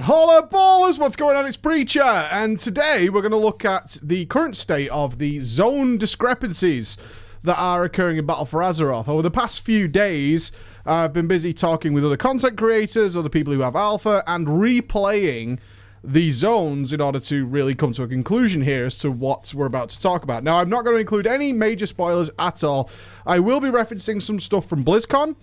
Holla ballers, what's going on? It's Preacher, and today we're going to look at the current state of the zone discrepancies that are occurring in Battle for Azeroth. Over the past few days, I've been busy talking with other content creators, other people who have alpha, and replaying the zones in order to really come to a conclusion here as to what we're about to talk about. Now, I'm not going to include any major spoilers at all. I will be referencing some stuff from BlizzCon,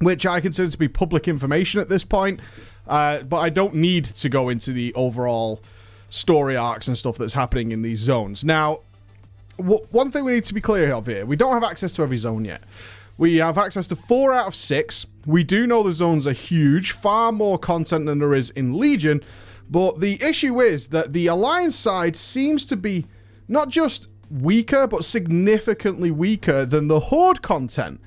which I consider to be public information at this point. But I don't need to go into the overall story arcs and stuff that's happening in these zones. Now, one thing we need to be clear of here, we don't have access to every zone yet. We have access to 4 out of 6. We do know the zones are huge, far more content than there is in Legion, but the issue is that the Alliance side seems to be not just weaker, but significantly weaker than the Horde content.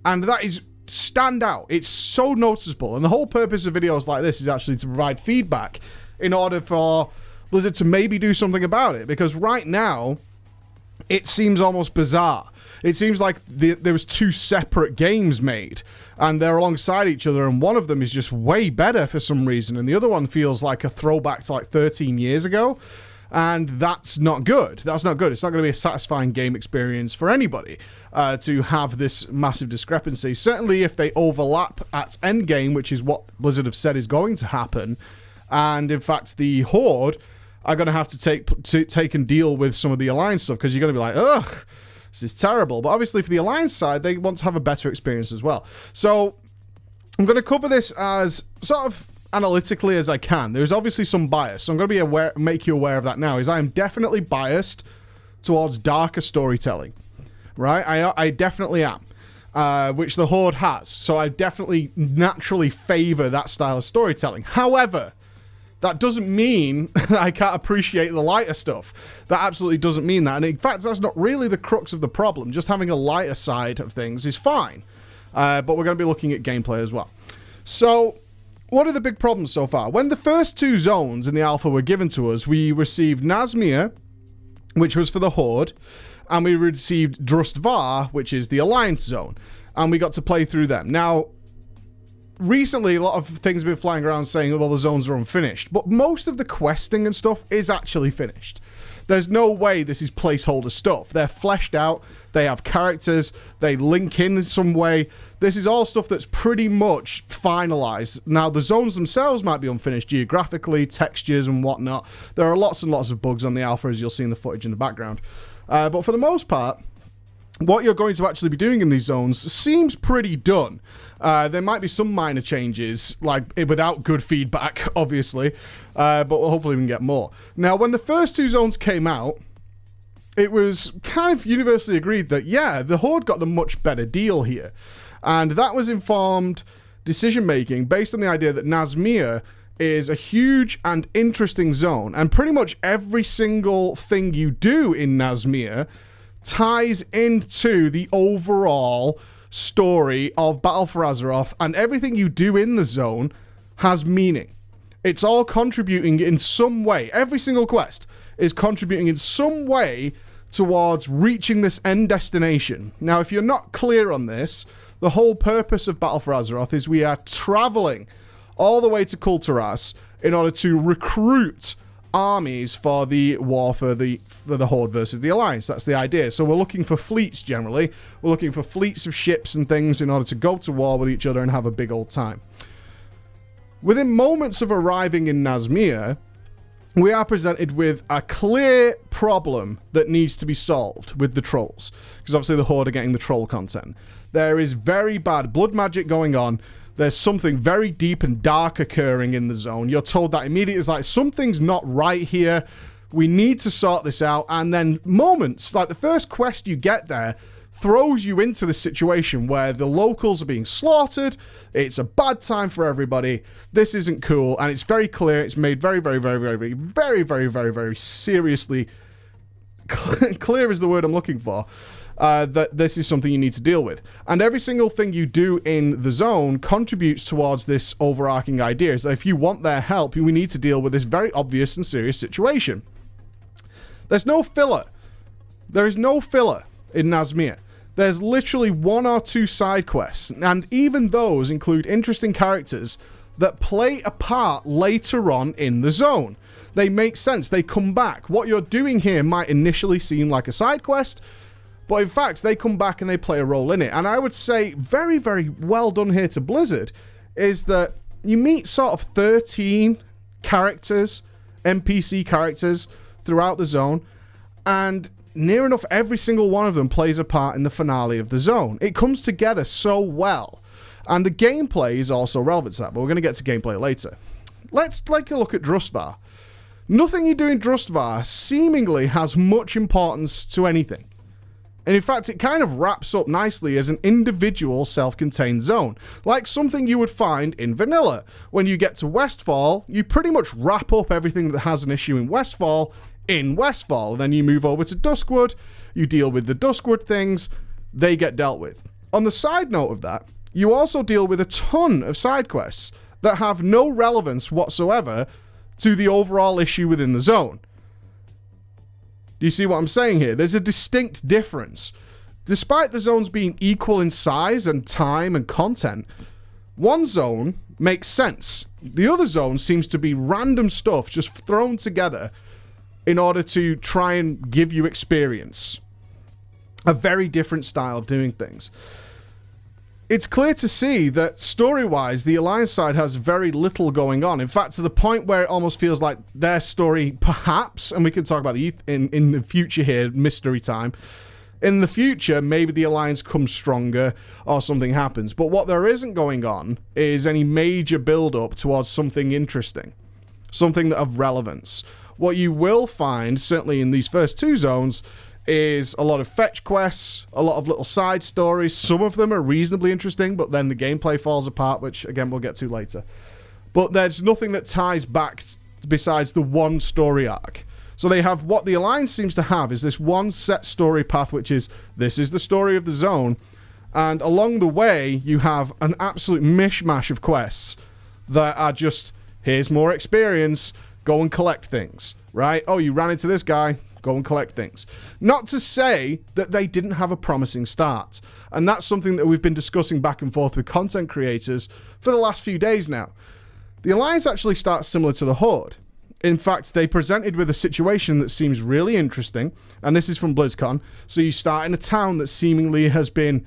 And that is stand out. It's so noticeable, and the whole purpose of videos like this is actually to provide feedback in order for Blizzard to maybe do something about it, because right now it seems almost bizarre. It seems like there was 2 separate games made and they're alongside each other, and one of them is just way better for some reason and the other one feels like a throwback to like 13 years ago. And that's not good. That's not good. It's not going to be a satisfying game experience for anybody to have this massive discrepancy. Certainly if they overlap at endgame, which is what Blizzard have said is going to happen. And in fact, the Horde are going to have to take and deal with some of the Alliance stuff, because you're going to be like, ugh, this is terrible. But obviously for the Alliance side, they want to have a better experience as well. So I'm going to cover this as sort of analytically as I can. There's obviously some bias, so I'm going to be make you aware of that now. Is I am definitely biased towards darker storytelling, right? I definitely am, which the Horde has. So I definitely naturally favor that style of storytelling. However, that doesn't mean I can't appreciate the lighter stuff. That absolutely doesn't mean that. And in fact, that's not really the crux of the problem. Just having a lighter side of things is fine. But we're going to be looking at gameplay as well. So what are the big problems so far? When the first 2 zones in the alpha were given to us, we received Nazmir, which was for the Horde, and we received Drustvar, which is the Alliance zone, and we got to play through them. Now, recently, a lot of things have been flying around saying, well, the zones are unfinished, but most of the questing and stuff is actually finished. There's no way this is placeholder stuff. They're fleshed out, they have characters, they link in some way. This is all stuff that's pretty much finalized. Now, the zones themselves might be unfinished geographically, textures and whatnot. There are lots and lots of bugs on the alpha, as you'll see in the footage in the background. But for the most part, what you're going to actually be doing in these zones seems pretty done. There might be some minor changes, like without good feedback, obviously, but hopefully we can get more. Now, when the first 2 zones came out, it was kind of universally agreed that, yeah, the Horde got the much better deal here. And that was informed decision-making based on the idea that Nazmir is a huge and interesting zone, and pretty much every single thing you do in Nazmir ties into the overall story of Battle for Azeroth, and everything you do in the zone has meaning. It's all contributing in some way. Every single quest is contributing in some way towards reaching this end destination. Now, if you're not clear on this, the whole purpose of Battle for Azeroth is we are traveling all the way to Kulturas in order to recruit armies for the war for the Horde versus the Alliance. That's the idea. So we're looking for fleets generally. We're looking for fleets of ships and things in order to go to war with each other and have a big old time. Within moments of arriving in Nazmir, we are presented with a clear problem that needs to be solved with the trolls, because obviously the Horde are getting the troll content. There is very bad blood magic going on. There's something very deep and dark occurring in the zone. You're told that immediately. It's like, something's not right here. We need to sort this out. And then moments, like the first quest you get there, throws you into this situation where the locals are being slaughtered. It's a bad time for everybody. This isn't cool. And it's very clear. It's made very, very, very, very, very, very, very, very, very seriously clear is the word I'm looking for. That this is something you need to deal with. And every single thing you do in the zone contributes towards this overarching idea. So if you want their help, we need to deal with this very obvious and serious situation. There's no filler. There is no filler in Nazmir. There's literally 1 or 2 side quests, and even those include interesting characters that play a part later on in the zone. They make sense. They come back. What you're doing here might initially seem like a side quest, but in fact, they come back and they play a role in it. And I would say very, very well done here to Blizzard is that you meet sort of 13 characters, NPC characters, throughout the zone, and near enough every single one of them plays a part in the finale of the zone. It comes together so well. And the gameplay is also relevant to that, but we're going to get to gameplay later. Let's take a look at Drustvar. Nothing you do in Drustvar seemingly has much importance to anything. And in fact, it kind of wraps up nicely as an individual self-contained zone, like something you would find in vanilla. When you get to Westfall, you pretty much wrap up everything that has an issue in Westfall, and then you move over to Duskwood, you deal with the Duskwood things, they get dealt with. On the side note of that, you also deal with a ton of side quests that have no relevance whatsoever to the overall issue within the zone. Do you see what I'm saying here? There's a distinct difference. Despite the zones being equal in size and time and content, one zone makes sense. The other zone seems to be random stuff just thrown together in order to try and give you experience. A very different style of doing things. It's clear to see that story-wise, the Alliance side has very little going on. In fact, to the point where it almost feels like their story, perhaps, and we can talk about the in the future here, mystery time. In the future, maybe the Alliance comes stronger or something happens. But what there isn't going on is any major build-up towards something interesting, something of relevance. What you will find, certainly in these first two zones, is a lot of fetch quests, a lot of little side stories. Some of them are reasonably interesting, but then the gameplay falls apart, which, again, we'll get to later. But there's nothing that ties back besides the one story arc. So they have what the Alliance seems to have is this one set story path, which is, this is the story of the zone. And along the way, you have an absolute mishmash of quests that are just, here's more experience, go and collect things, right? Oh, you ran into this guy, go and collect things. Not to say that they didn't have a promising start. And that's something that we've been discussing back and forth with content creators for the last few days now. The Alliance actually starts similar to the Horde. In fact, they presented with a situation that seems really interesting, and this is from BlizzCon. So you start in a town that seemingly has been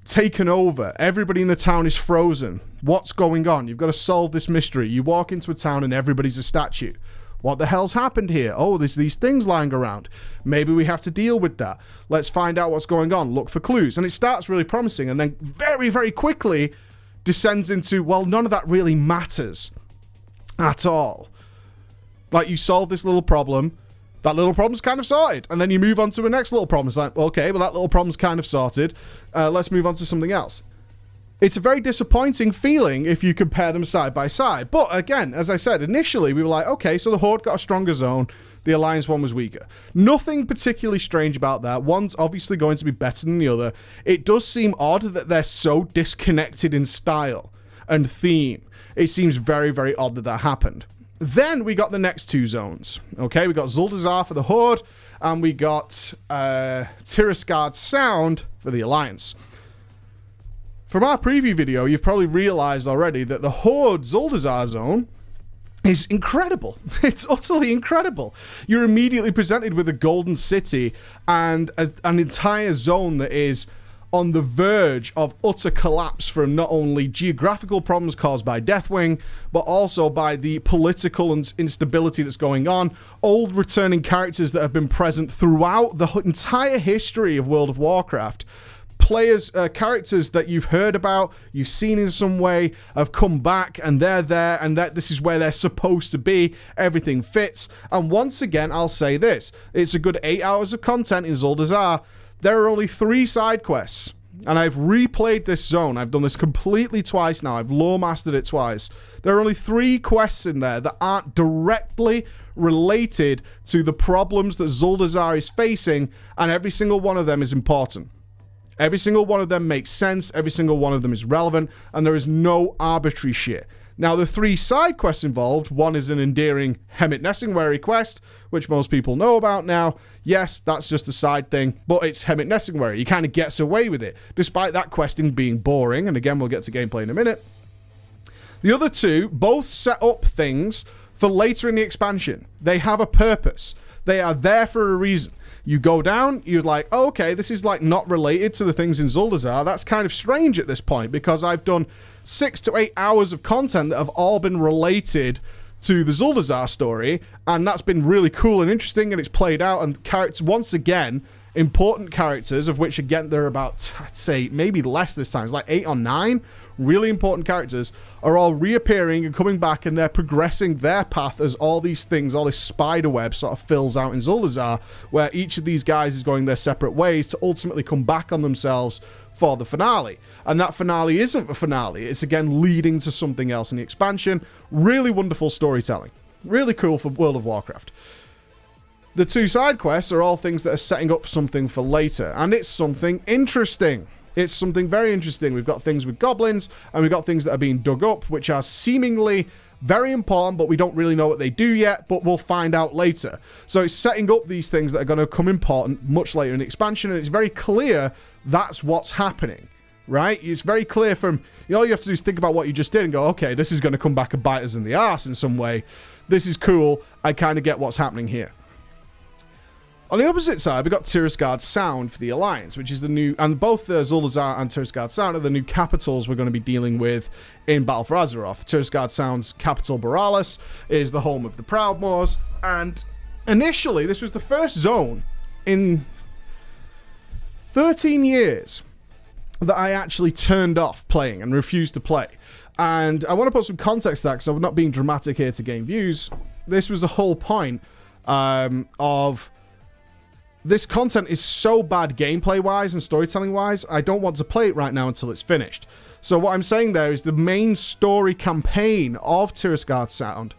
taken over. Everybody in the town is frozen. What's going on? You've got to solve this mystery. You walk into a town and everybody's a statue. What the hell's happened here? Oh, there's these things lying around. Maybe we have to deal with that. Let's find out what's going on. Look for clues. And it starts really promising and then very, very quickly descends into, well, none of that really matters at all. Like, you solve this little problem. That little problem's kind of sorted. And then you move on to the next little problem. It's like, okay, well, that little problem's kind of sorted. Let's move on to something else. It's a very disappointing feeling if you compare them side by side. But again, as I said, initially we were like, okay, so the Horde got a stronger zone. The Alliance one was weaker. Nothing particularly strange about that. One's obviously going to be better than the other. It does seem odd that they're so disconnected in style and theme. It seems very, very odd that that happened. Then we got the next two zones. Okay, we got Zuldazar for the Horde, and we got Tirisgarde Sound for the Alliance. From our preview video, you've probably realized already that the Horde Zuldazar zone is incredible. It's utterly incredible. You're immediately presented with a golden city and an entire zone that is on the verge of utter collapse from not only geographical problems caused by Deathwing, but also by the political instability that's going on. Old returning characters that have been present throughout the entire history of World of Warcraft. Players, characters that you've heard about, you've seen in some way, have come back and they're there, and that this is where they're supposed to be. Everything fits. And once again, I'll say this. It's a good 8 hours of content in Zuldazar. There are only 3 side quests. And I've replayed this zone. I've done this completely twice now. I've lore mastered it twice. There are only 3 quests in there that aren't directly related to the problems that Zuldazar is facing, and every single one of them is important. Every single one of them makes sense, every single one of them is relevant, and there is no arbitrary shit. Now, the 3 side quests involved, one is an endearing Hemmet Nessingwary quest, which most people know about now. Yes, that's just a side thing, but it's Hemmet Nessingwary. He kind of gets away with it, despite that questing being boring, and again, we'll get to gameplay in a minute. The other two both set up things for later in the expansion. They have a purpose. They are there for a reason. You go down, you're like, oh, okay, this is like not related to the things in Zuldazar. That's kind of strange at this point because I've done 6 to 8 hours of content that have all been related to the Zuldazar story, and that's been really cool and interesting, and it's played out, and characters, once again, important characters, of which, again, there are about, I'd say, maybe less this time. It's like 8 or 9 really important characters are all reappearing and coming back, and they're progressing their path as all these things, all this spider web sort of fills out in Zuldazar, where each of these guys is going their separate ways to ultimately come back on themselves for the finale. And that finale isn't the finale. It's, again, leading to something else in the expansion. Really wonderful storytelling. Really cool for World of Warcraft. The 2 side quests are all things that are setting up something for later, and it's something interesting. It's something very interesting. We've got things with goblins, and we've got things that are being dug up, which are seemingly very important, but we don't really know what they do yet, but we'll find out later. So it's setting up these things that are going to come important much later in the expansion, and it's very clear that's what's happening, right? It's very clear from, all you have to do is think about what you just did and go, okay, this is going to come back and bite us in the arse in some way. This is cool. I kind of get what's happening here. On the opposite side, we've got Tirisgarde Sound for the Alliance, which is the new, and both Zuldazar and Tirisgarde Sound are the new capitals we're going to be dealing with in Battle for Azeroth. Tirisgarde Sound's capital, Borealis, is the home of the Proudmoors, and initially, this was the first zone in 13 years that I actually turned off playing and refused to play. And I want to put some context to that, because I'm not being dramatic here to gain views. This was the whole point of... This content is so bad gameplay-wise and storytelling-wise, I don't want to play it right now until it's finished. So what I'm saying there is the main story campaign of Tirisgarde Sound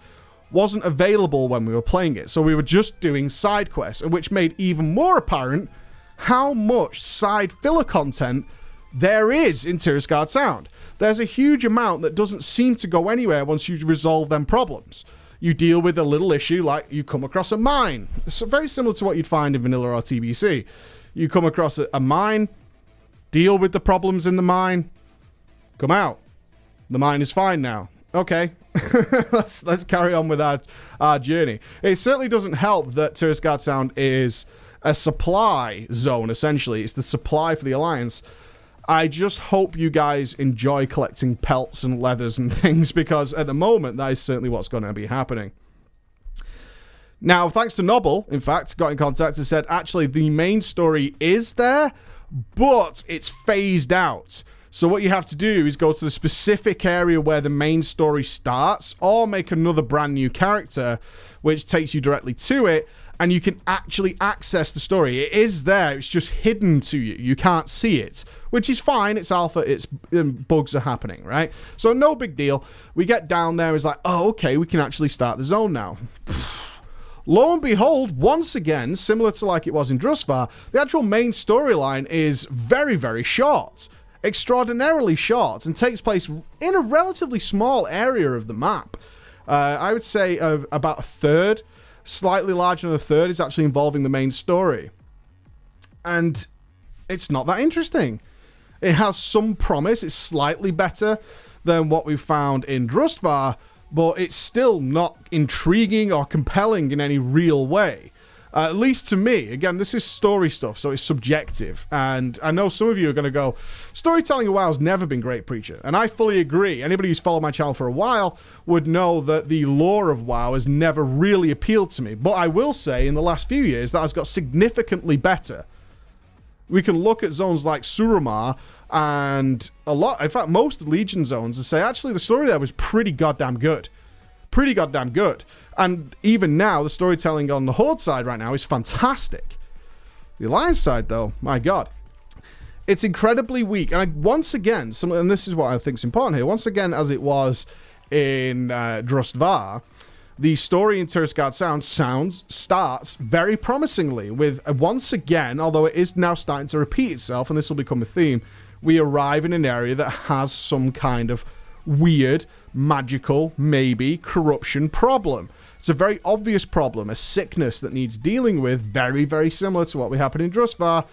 wasn't available when we were playing it. So we were just doing side quests, and which made even more apparent how much side filler content there is in Tirisgarde Sound. There's a huge amount that doesn't seem to go anywhere once you resolve them problems. You deal with a little issue, like you come across a mine. It's very similar to what you'd find in vanilla or TBC. You come across a mine, deal with the problems in the mine, come out. The mine is fine now. Okay, let's carry on with our journey. It certainly doesn't help that Tirisgarde Sound is a supply zone, essentially. It's the supply for the Alliance. I just hope you guys enjoy collecting pelts and leathers and things, because at the moment, that is certainly what's going to be happening. Now, thanks to Noble, in fact, got in contact and said, actually, the main story is there, but it's phased out. So what you have to do is go to the specific area where the main story starts, or make another brand new character, which takes you directly to it, and you can actually access the story. It is there, it's just hidden to you. You can't see it, which is fine. It's alpha, it's bugs are happening, right? So no big deal. We get down there, it's like, oh, okay, we can actually start the zone now. Lo and behold, once again, similar to like it was in Drustvar, the actual main storyline is very, very short. Extraordinarily short, and takes place in a relatively small area of the map. I would say about a third, slightly larger than a third, is actually involving the main story. And it's not that interesting. It has some promise. It's slightly better than what we found in Drustvar, but it's still not intriguing or compelling in any real way. At least to me. Again, this is story stuff, so it's subjective. And I know some of you are going to go, storytelling in WoW has never been great, Preacher. And I fully agree. Anybody who's followed my channel for a while would know that the lore of WoW has never really appealed to me. But I will say, in the last few years, that has got significantly better. We can look at zones like Suramar and a lot, in fact, most Legion zones, and say, actually, the story there was pretty goddamn good. Pretty goddamn good. And even now, the storytelling on the Horde side right now is fantastic. The Alliance side, though, my God. It's incredibly weak. And once again, and this is what I think is important here, once again, as it was in Drustvar, the story in Tirisgarde Sound starts very promisingly with, once again, although it is now starting to repeat itself, and this will become a theme, we arrive in an area that has some kind of weird, magical, maybe, corruption problem. It's a very obvious problem, a sickness that needs dealing with, very, very similar to what we happened in Drustvar.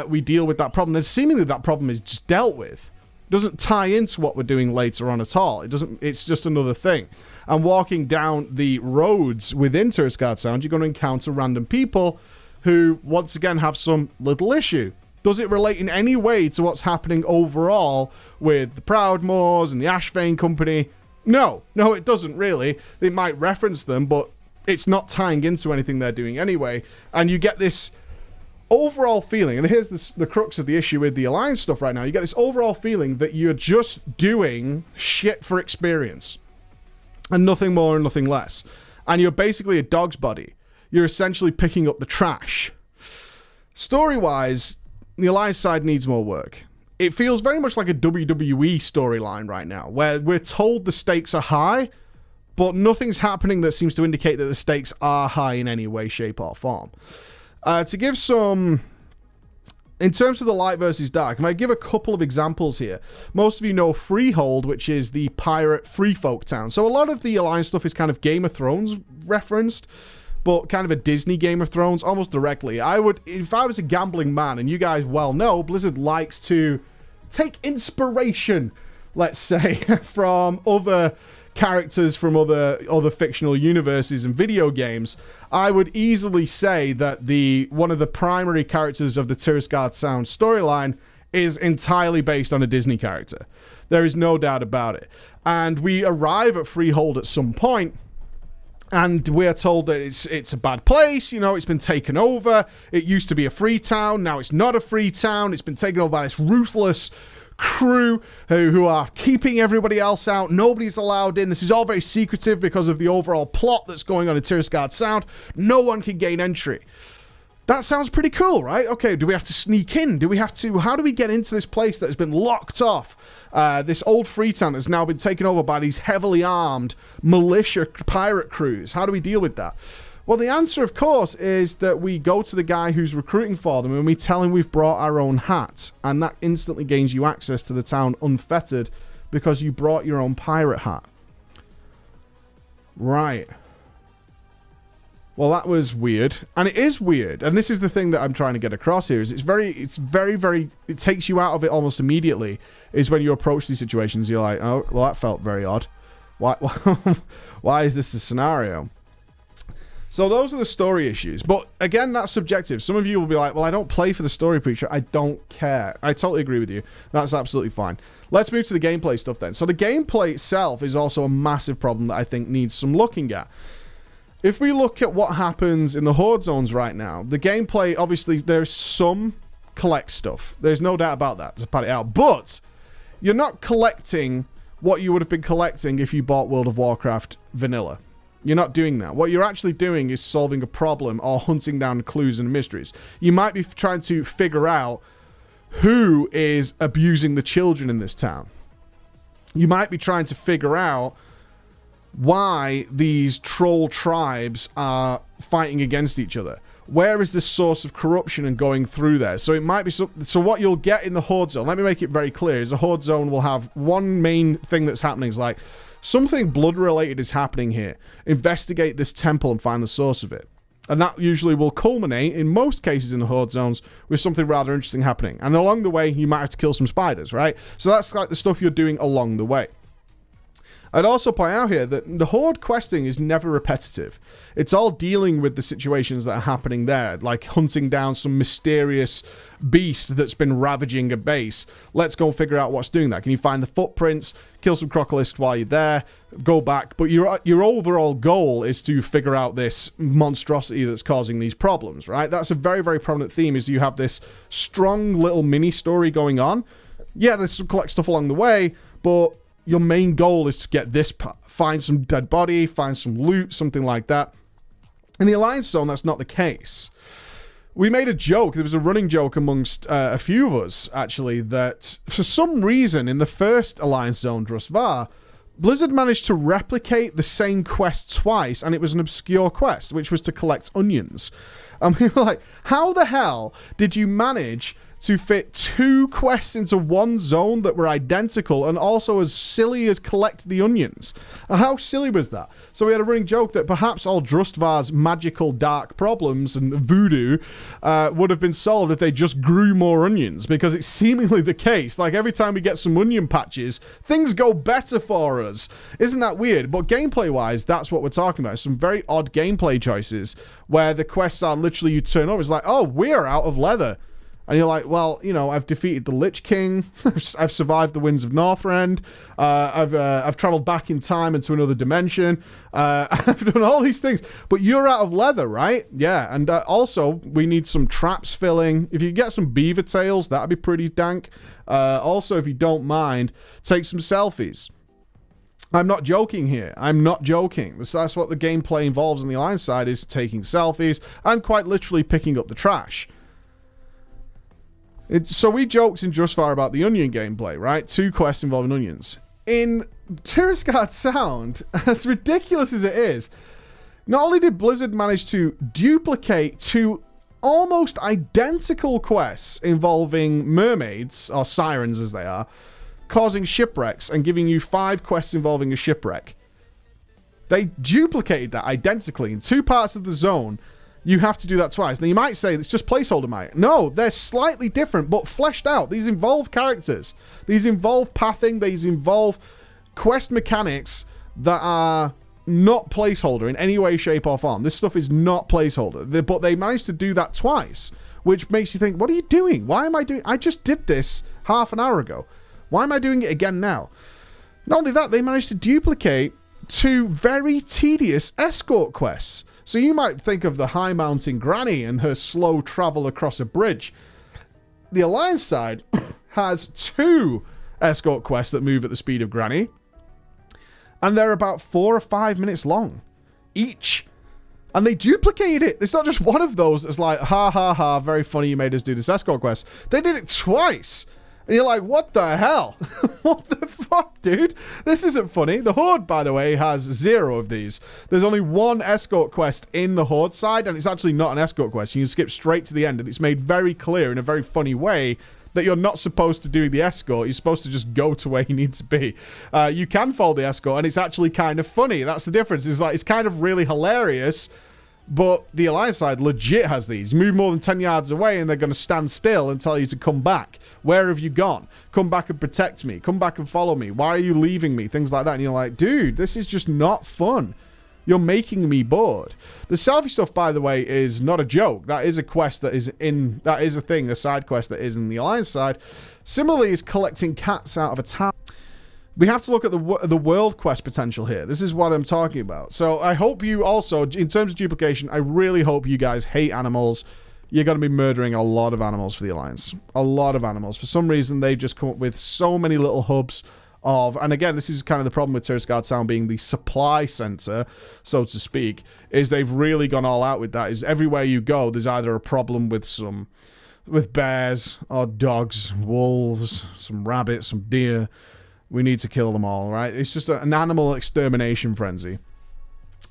We deal with that problem, and seemingly that problem is just dealt with. doesn't tie into what we're doing later on at all. It's just another thing. And walking down the roads within Tirisgarde Sound, you're going to encounter random people who, once again, have some little issue. Does it relate in any way to what's happening overall with the Proudmoors and the Ashvane Company? No, it doesn't really. It might reference them, but it's not tying into anything they're doing anyway. And you get this overall feeling, and here's the crux of the issue with the Alliance stuff right now, you get this overall feeling that you're just doing shit for experience. And nothing more and nothing less. And you're basically a dog's body. You're essentially picking up the trash. Story-wise, the Alliance side needs more work. It feels very much like a WWE storyline right now, where we're told the stakes are high, but nothing's happening that seems to indicate that the stakes are high in any way, shape, or form. To give some... In terms of the light versus dark, I might give a couple of examples here. Most of you know Freehold, which is the pirate free folk town. So a lot of the Alliance stuff is kind of Game of Thrones referenced, but kind of a Disney Game of Thrones, almost directly. If I was a gambling man, and you guys well know, Blizzard likes to take inspiration, let's say, from other characters from other fictional universes and video games, I would easily say that one of the primary characters of the Tirisgarde Sound storyline is entirely based on a Disney character. There is no doubt about it. And we arrive at Freehold at some point, and we're told that it's a bad place, you know, it's been taken over. It used to be a free town, now it's not a free town. It's been taken over by this ruthless crew who are keeping everybody else out. Nobody's allowed in. This is all very secretive because of the overall plot that's going on in Tirisgarde Sound. No one can gain entry. That sounds pretty cool, right? Okay, do we have to sneak in? How do we get into this place that has been locked off? This old Freetown has now been taken over by these heavily armed militia pirate crews. How do we deal with that? Well, the answer, of course, is that we go to the guy who's recruiting for them and we tell him we've brought our own hat. And that instantly gains you access to the town unfettered because you brought your own pirate hat. Right. Well, that was weird. And it is weird. And this is the thing that I'm trying to get across here, is it takes you out of it almost immediately, is when you approach these situations, you're like, oh, well, that felt very odd. Why is this the scenario? So those are the story issues. But again, that's subjective. Some of you will be like, well, I don't play for the story, Preacher. I don't care. I totally agree with you. That's absolutely fine. Let's move to the gameplay stuff then. So the gameplay itself is also a massive problem that I think needs some looking at. If we look at what happens in the Horde zones right now, the gameplay, obviously, there's some collect stuff. There's no doubt about that, to pat it out. But you're not collecting what you would have been collecting if you bought World of Warcraft vanilla. You're not doing that. What you're actually doing is solving a problem or hunting down clues and mysteries. You might be trying to figure out who is abusing the children in this town. You might be trying to figure out why these troll tribes are fighting against each other. Where is this source of corruption and going through there? So it might be so what you'll get in the Horde zone, let me make it very clear, is the Horde zone will have one main thing that's happening is like, something blood-related is happening here. Investigate this temple and find the source of it. And that usually will culminate, in most cases in the Horde zones, with something rather interesting happening. And along the way, you might have to kill some spiders, right? So that's like the stuff you're doing along the way. I'd also point out here that the Horde questing is never repetitive. It's all dealing with the situations that are happening there, like hunting down some mysterious beast that's been ravaging a base. Let's go and figure out what's doing that. Can you find the footprints, kill some crocolisks while you're there, go back? But your overall goal is to figure out this monstrosity that's causing these problems, right? That's a very, very prominent theme, is you have this strong little mini-story going on. Yeah, there's some collect stuff along the way, but your main goal is to get this part. Find some dead body, find some loot, something like that. In the Alliance zone, that's not the case. We made a joke, there was a running joke amongst a few of us, actually, that for some reason in the first Alliance zone, Drustvar, Blizzard managed to replicate the same quest twice, and it was an obscure quest, which was to collect onions. And we were like, how the hell did you manage to fit 2 quests into one zone that were identical and also as silly as collect the onions. And how silly was that? So we had a running joke that perhaps all Drustvar's magical dark problems and voodoo would have been solved if they just grew more onions, because it's seemingly the case. Like, every time we get some onion patches, things go better for us. Isn't that weird? But gameplay-wise, that's what we're talking about. Some very odd gameplay choices where the quests are literally, you turn up, it's like, oh, we're out of leather. And you're like, well, you know, I've defeated the Lich King. I've survived the Winds of Northrend. I've traveled back in time into another dimension. I've done all these things. But you're out of leather, right? Yeah. And also, we need some traps filling. If you get some beaver tails, that'd be pretty dank. Also, if you don't mind, take some selfies. I'm not joking here. I'm not joking. That's what the gameplay involves on the Alliance side, is taking selfies and quite literally picking up the trash. So we joked in Drustvar about the onion gameplay, right? 2 quests involving onions. In Tirisgarde Sound, as ridiculous as it is, not only did Blizzard manage to duplicate 2 almost identical quests involving mermaids, or sirens as they are, causing shipwrecks and giving you 5 quests involving a shipwreck. They duplicated that identically in 2 parts of the zone. You have to do that twice. Now, you might say it's just placeholder might. No, they're slightly different, but fleshed out. These involve characters. These involve pathing. These involve quest mechanics that are not placeholder in any way, shape, or form. This stuff is not placeholder. But they managed to do that twice, which makes you think, what are you doing? Why am I doing... I just did this half an hour ago. Why am I doing it again now? Not only that, they managed to duplicate 2 very tedious escort quests. So you might think of the high mountain granny and her slow travel across a bridge. The Alliance side has 2 escort quests that move at the speed of granny, and they're about 4 or 5 minutes long each. And they duplicated it. It's not just one of those that's like, ha ha ha, very funny, you made us do this escort quest. They did it twice. And you're like, what the hell? What the fuck, dude? This isn't funny. The Horde, by the way, has 0 of these. There's only 1 escort quest in the Horde side, and it's actually not an escort quest. You can skip straight to the end, and it's made very clear in a very funny way that you're not supposed to do the escort. You're supposed to just go to where you need to be. You can follow the escort, and it's actually kind of funny. That's the difference. It's like, it's kind of really hilarious. But the Alliance side legit has these. Move more than 10 yards away and they're going to stand still and tell you to come back. Where have you gone? Come back and protect me. Come back and follow me. Why are you leaving me? Things like that. And you're like, dude, this is just not fun. You're making me bored. The selfie stuff, by the way, is not a joke. That is a quest that is in... That is a thing, a side quest that is in the Alliance side. Similarly, is collecting cats out of a town. We have to look at the world quest potential here. This is what I'm talking about. So I hope you also, in terms of duplication, I really hope you guys hate animals. You're going to be murdering a lot of animals for the Alliance. A lot of animals. For some reason, they just come up with so many little hubs of... And again, this is kind of the problem with Tirisgarde Sound being the supply center, so to speak, is they've really gone all out with that. Is everywhere you go, there's either a problem with bears or dogs, wolves, some rabbits, some deer... We need to kill them all, right? It's just an animal extermination frenzy.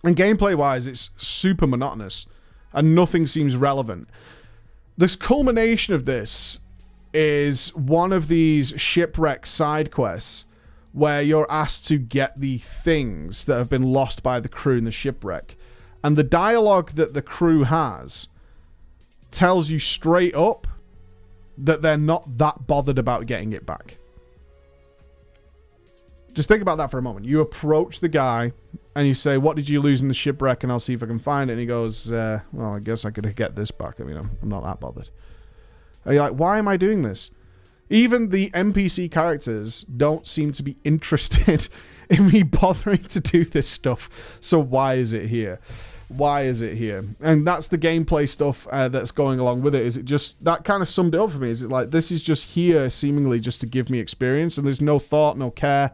And gameplay-wise, it's super monotonous. And nothing seems relevant. The culmination of this is one of these shipwreck side quests where you're asked to get the things that have been lost by the crew in the shipwreck. And the dialogue that the crew has tells you straight up that they're not that bothered about getting it back. Just think about that for a moment. You approach the guy and you say, what did you lose in the shipwreck? And I'll see if I can find it. And he goes, well, I guess I could get this back. I mean, I'm not that bothered. And you're like, why am I doing this? Even the NPC characters don't seem to be interested in me bothering to do this stuff. So why is it here? Why is it here? And that's the gameplay stuff that's going along with it. Is it just... That kind of summed it up for me. Is it like, this is just here seemingly just to give me experience. And there's no thought, no care.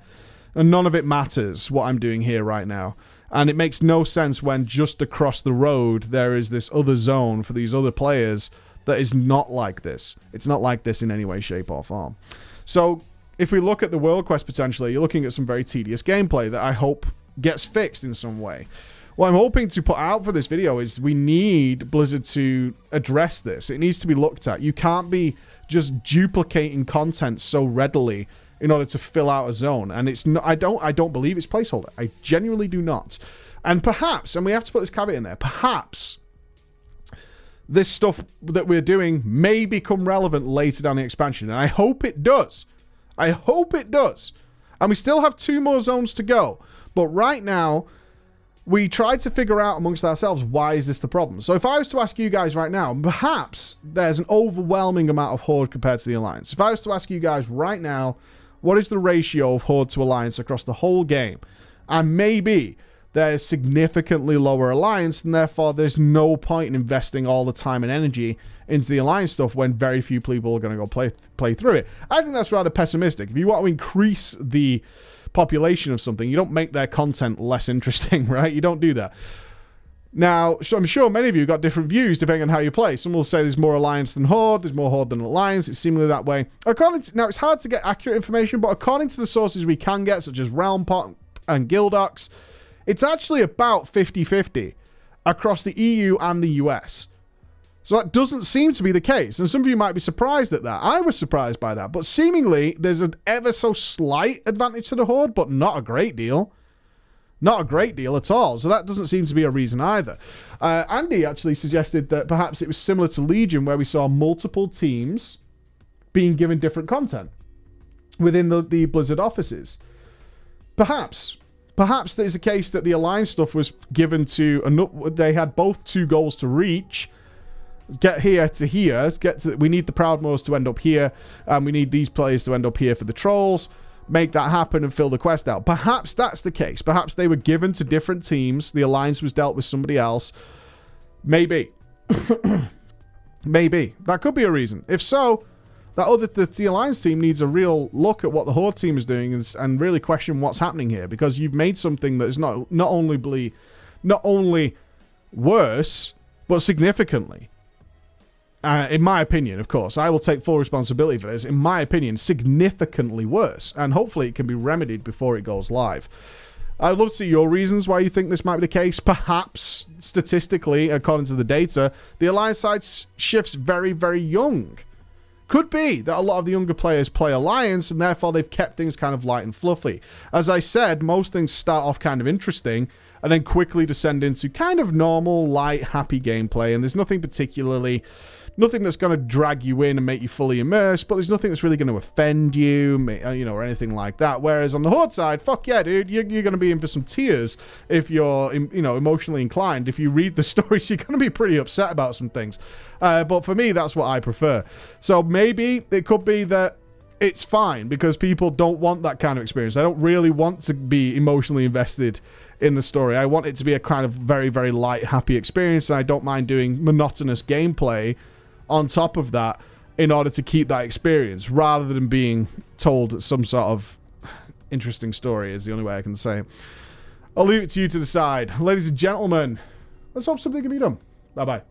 And none of it matters what I'm doing here right now. And it makes no sense when just across the road there is this other zone for these other players that is not like this. It's not like this in any way, shape, or form. So if we look at the world quest potentially, you're looking at some very tedious gameplay that I hope gets fixed in some way. What I'm hoping to put out for this video is we need Blizzard to address this. It needs to be looked at. You can't be just duplicating content so readily in order to fill out a zone. And it's not, I don't believe it's placeholder. I genuinely do not. And perhaps, and we have to put this caveat in there, perhaps this stuff that we're doing may become relevant later down the expansion. And I hope it does. I hope it does. And we still have 2 more zones to go. But right now, we tried to figure out amongst ourselves, why is this the problem? So if I was to ask you guys right now, perhaps there's an overwhelming amount of Horde compared to the Alliance. If I was to ask you guys right now, what is the ratio of Horde to Alliance across the whole game? And maybe there's significantly lower Alliance, and therefore there's no point in investing all the time and energy into the Alliance stuff when very few people are going to go play through it. I think that's rather pessimistic. If you want to increase the population of something, you don't make their content less interesting, right? You don't do that. Now, I'm sure many of you got different views depending on how you play. Some will say there's more Alliance than Horde, there's more Horde than Alliance. It's seemingly that way. Now, it's hard to get accurate information, but according to the sources we can get, such as Realm Pot and Guildox, it's actually about 50-50 across the EU and the US. So that doesn't seem to be the case. And some of you might be surprised at that. I was surprised by that. But seemingly, there's an ever so slight advantage to the Horde, but not a great deal. Not a great deal at all. So that doesn't seem to be a reason either. Andy actually suggested that perhaps it was similar to Legion, where we saw multiple teams being given different content within the Blizzard offices. Perhaps there's a case that the Alliance stuff was given to... They had both 2 goals to reach. Get here to here. We need the Proudmoors to end up here. And we need these players to end up here for the Trolls. Make that happen and fill the quest out. Perhaps that's the case. Perhaps they were given to different teams. The Alliance was dealt with somebody else. Maybe. Maybe. That could be a reason. If so, the Alliance team needs a real look at what the Horde team is doing and really question what's happening here, because you've made something that is not only worse, but significantly. In my opinion, of course, I will take full responsibility for this. In my opinion, significantly worse. And hopefully it can be remedied before it goes live. I'd love to see your reasons why you think this might be the case. Perhaps, statistically, according to the data, the Alliance side shifts very, very young. Could be that a lot of the younger players play Alliance, and therefore they've kept things kind of light and fluffy. As I said, most things start off kind of interesting, and then quickly descend into kind of normal, light, happy gameplay, and there's nothing that's going to drag you in and make you fully immersed, but there's nothing that's really going to offend you, or anything like that. Whereas on the Horde side, fuck yeah, dude, you're going to be in for some tears if you're, emotionally inclined. If you read the stories, you're going to be pretty upset about some things. But for me, that's what I prefer. So maybe it could be that it's fine because people don't want that kind of experience. I don't really want to be emotionally invested in the story. I want it to be a kind of very, very light, happy experience, and I don't mind doing monotonous gameplay on top of that in order to keep that experience, rather than being told some sort of interesting story, is the only way I can say. I'll leave it to you to decide. Ladies and gentlemen, let's hope something can be done. Bye-bye.